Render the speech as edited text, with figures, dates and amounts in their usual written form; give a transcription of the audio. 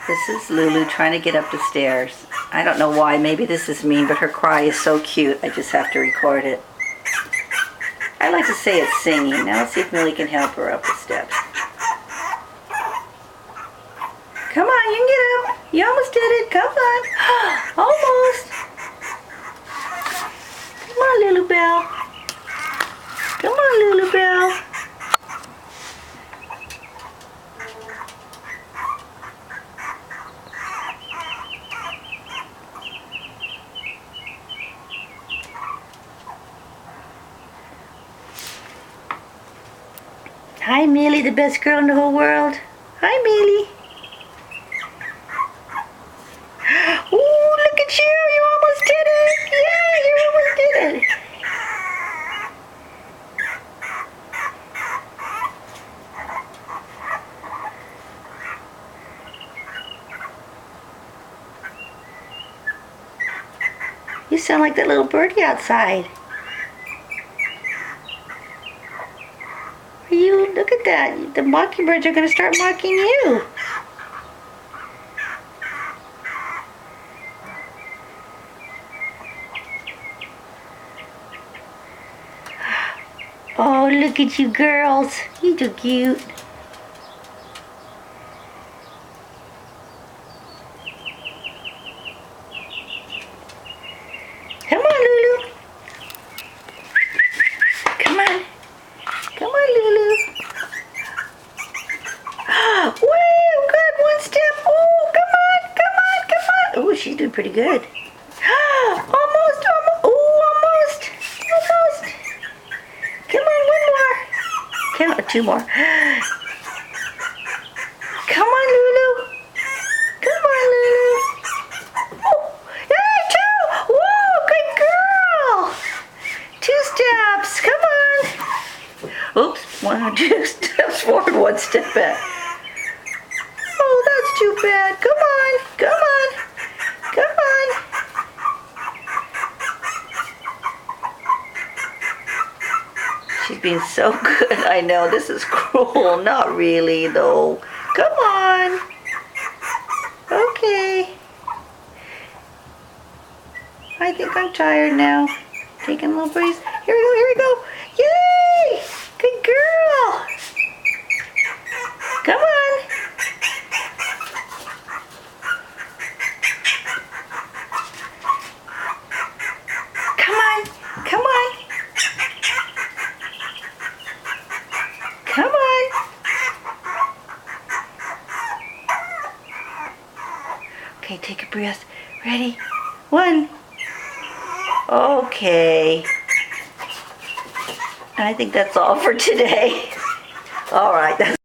This is Lulu trying to get up the stairs. I don't know why. Maybe this is mean, but her cry is so cute. I just have to record it. I like to say it's singing. Now let's see if Millie can help her up the steps. Come on, you can get up. You almost did it. Come on. Almost. Come on, Lulu Bell. Come on, Lulu Bell. Hi, Millie, the best girl in the whole world. Hi, Millie. Ooh, look at you. You almost did it. Yeah, you almost did it. You sound like that little birdie outside. You look at that. The mockingbirds are going to start mocking you. Oh, look at you girls. You're so cute. Come on, Lulu. Come on. Come on, Lulu. Woo, good, one step. Oh, come on, come on, come on. Oh, she's doing pretty good. Almost, almost. Oh, almost, almost. Come on, one more. Count, two more. Come on, Lulu. Come on, Lulu. Oh, yeah, two. Whoa, good girl. Two steps. Come on. Oops, 1, 2 steps forward, 1 step back. Oh, that's too bad. Come on, come on, come on. She's being so good. I know, this is cruel. Not really, though. Come on. Okay. I think I'm tired now. Taking a little breeze. Here we go, here we go. Yay! Good girl. Come on. Come on. Come on. Come on. Okay, take a breath. Ready? 1. Okay. I think that's all for today. All right.